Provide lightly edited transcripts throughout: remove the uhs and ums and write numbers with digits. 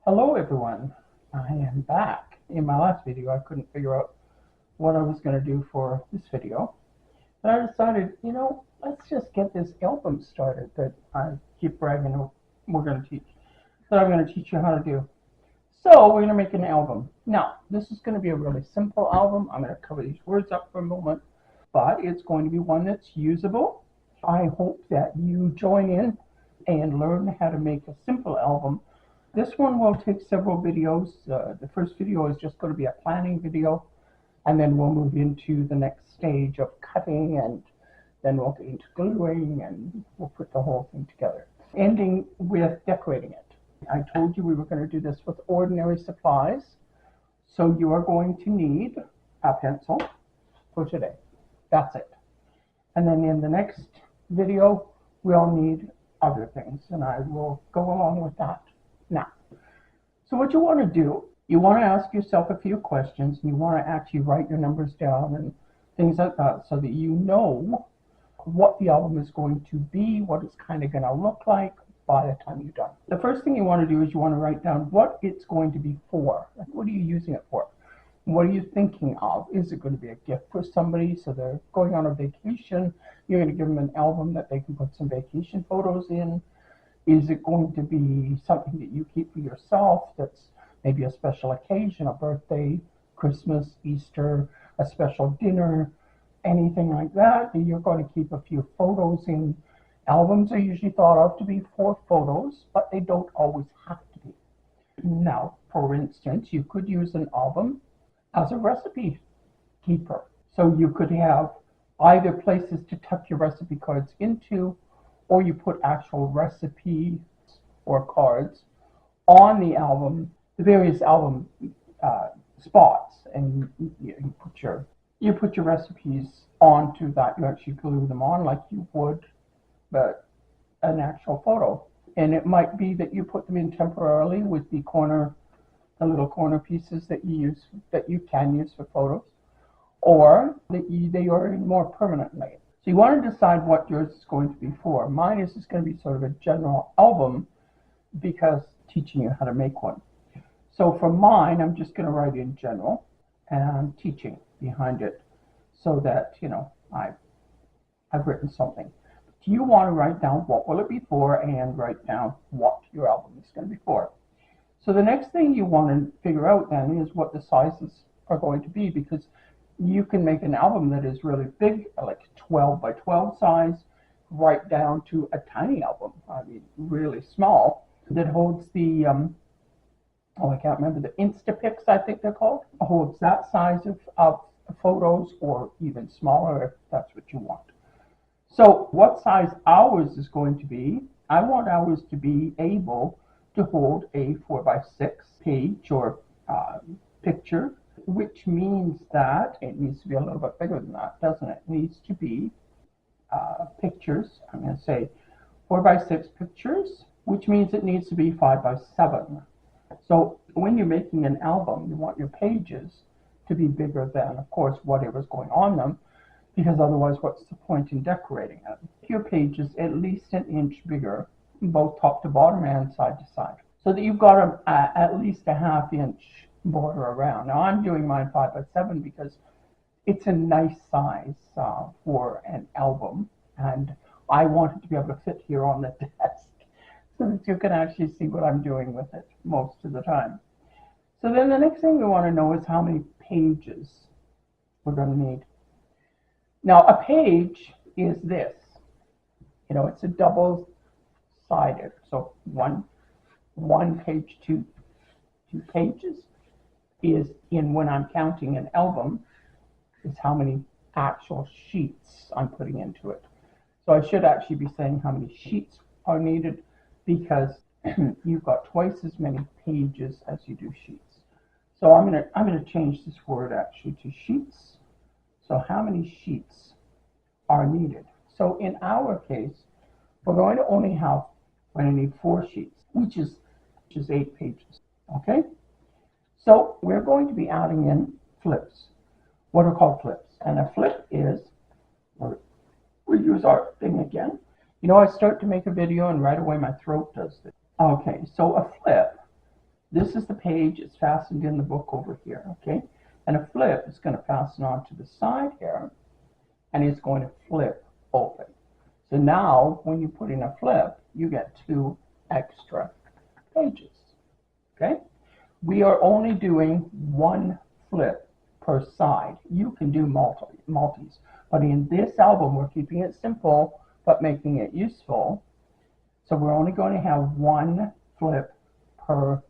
Hello everyone, I am back. In my last video I couldn't figure out what I was going to do for this video. And I decided, let's just get this album started that I keep bragging we're going to teach, that I'm going to teach you how to do. So we're going to make an album. Now, this is going to be a really simple album. I'm going to cover these words up for a moment, but it's going to be one that's usable. I hope that you join in and learn how to make a simple album. This one will take several videos. The first video is just going to be a planning video, and then we'll move into the next stage of cutting, and then we'll get into gluing, and we'll put the whole thing together, ending with decorating it. I told you we were going to do this with ordinary supplies, so you are going to need a pencil for today. That's it. And then in the next video, we'll need other things, and I will go along with that now. So what you want to do, you want to ask yourself a few questions, and you want to actually write your numbers down and things like that so that you know what the album is going to be, what it's kind of going to look like by the time you're done. The first thing you want to do is you want to write down what it's going to be for. Like, what are you using it for? What are you thinking of? Is it going to be a gift for somebody? So they're going on a vacation. You're going to give them an album that they can put some vacation photos in. Is it going to be something that you keep for yourself that's maybe a special occasion, a birthday, Christmas, Easter, a special dinner, anything like that? And you're going to keep a few photos in. Albums are usually thought of to be for photos, but they don't always have to be. Now, for instance, you could use an album as a recipe keeper. So you could have either places to tuck your recipe cards into, or you put actual recipes or cards on the album, the various album spots, and you put your recipes onto that. You actually glue them on like you would but an actual photo. And it might be that you put them in temporarily with the little corner pieces that you can use for photos, or that they are in more permanently. So you want to decide what yours is going to be for. Mine is just going to be sort of a general album because teaching you how to make one. So for mine, I'm just going to write in general and I'm teaching behind it so that, I've written something. You want to write down what will it be for and write down what your album is going to be for. So the next thing you want to figure out then is what the sizes are going to be, because you can make an album that is really big, like 12 by 12 size, right down to a tiny album, really small, that holds the, I can't remember, the Instapics, I think they're called, holds that size of photos, or even smaller if that's what you want. So what size ours is going to be, I want ours to be able to hold a 4x6 page or picture, which means that it needs to be a little bit bigger than that, doesn't it? It needs to be pictures. I'm going to say 4x6 pictures, which means it needs to be 5x7. So when you're making an album, you want your pages to be bigger than, of course, whatever's going on them, because otherwise what's the point in decorating it? Your page is at least an inch bigger, both top to bottom and side to side, so that you've got at least a ½ inch border around. Now I'm doing mine 5x7 because it's a nice size for an album, and I want it to be able to fit here on the desk so that you can actually see what I'm doing with it most of the time. So then the next thing we want to know is how many pages we're going to need. Now, a page is this. It's a double-sided. So one page, two pages is when I'm counting an album, is how many actual sheets I'm putting into it. So I should actually be saying how many sheets are needed, because you've got twice as many pages as you do sheets. So I'm gonna change this word actually to sheets. So how many sheets are needed? So in our case, we're going to need 4 sheets, which is 8 pages. Okay? So we're going to be adding in flips. What are called flips? And a flip is, we use our thing again. I start to make a video and right away my throat does this. Okay, so a flip This is the page. It's fastened in the book over here, okay? And a flip is going to fasten onto the side here, and it's going to flip open. So now, when you put in a flip, you get 2 extra pages, okay? We are only doing 1 flip per side. You can do multis, but in this album, we're keeping it simple, but making it useful. So we're only going to have 1 flip per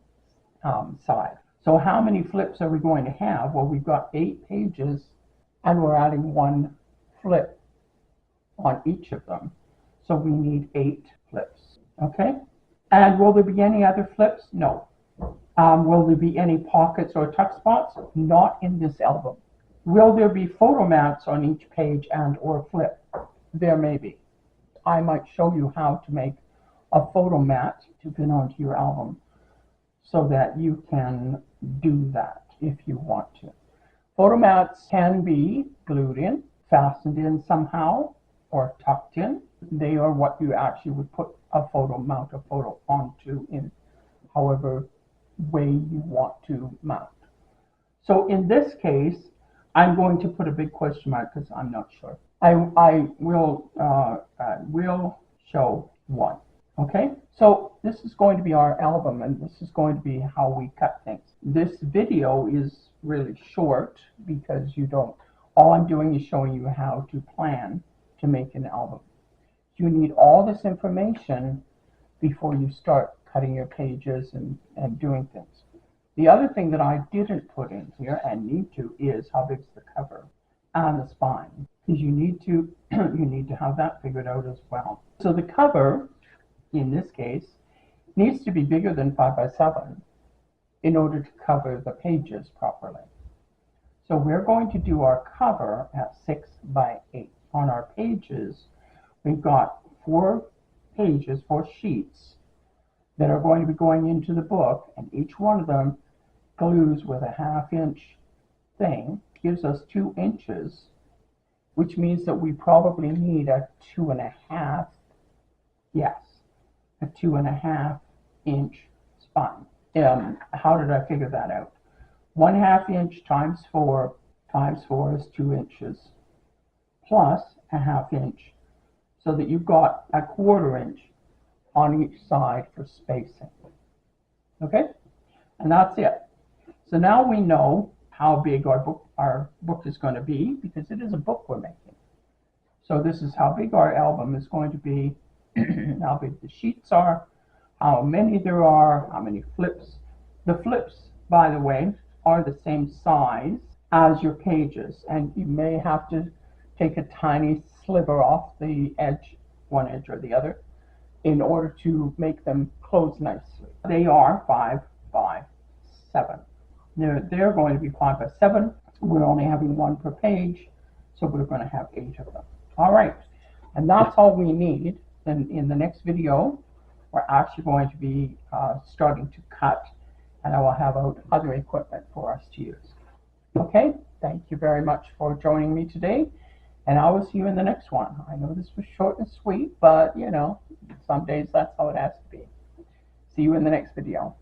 side. So how many flips are we going to have? Well, we've got 8 pages, and we're adding 1 flip on each of them. So we need 8 flips, okay? And will there be any other flips? No. Will there be any pockets or tuck spots? Not in this album. Will there be photo mats on each page and or flip? There may be. I might show you how to make a photo mat to pin onto your album so that you can do that if you want to. Photo mats can be glued in, fastened in somehow, or tucked in. They are what you actually would put a photo, mount a photo onto in however way you want to mount. So in this case, I'm going to put a big question mark because I'm not sure. I will show 1. Okay, so this is going to be our album, and this is going to be how we cut things. This video is really short because all I'm doing is showing you how to plan to make an album. You need all this information before you start cutting your pages and doing things. The other thing that I didn't put in here and need to is how big's the cover and the spine, because you need to have that figured out as well. So the cover, in this case, needs to be bigger than 5 by 7 in order to cover the pages properly. So we're going to do our cover at 6 by 8. On our pages, we've got 4 pages, 4 sheets that are going to be going into the book, and each one of them glues with a 1/2 inch thing, gives us 2 inches, which means that we probably need a 2.5, yes, a 2.5 inch spine. How did I figure that out? 1/2 inch times 4 times 4 is 2 inches, plus a 1/2 inch, so that you've got a 1/4 inch on each side for spacing. Okay? And that's it. So now we know how big our book is going to be, because it is a book we're making. So this is how big our album is going to be, how big the sheets are, how many there are, how many flips. The flips, by the way, are the same size as your pages, and you may have to take a tiny sliver off the edge, one edge or the other, in order to make them close nicely. They are 5 by 7. They're going to be 5 by 7. We're only having 1 per page, so we're going to have 8 of them. All right, and that's all we need. Then in the next video, we're actually going to be starting to cut, and I will have out other equipment for us to use. Okay, thank you very much for joining me today, and I will see you in the next one. I know this was short and sweet, but you know, some days that's how it has to be. See you in the next video.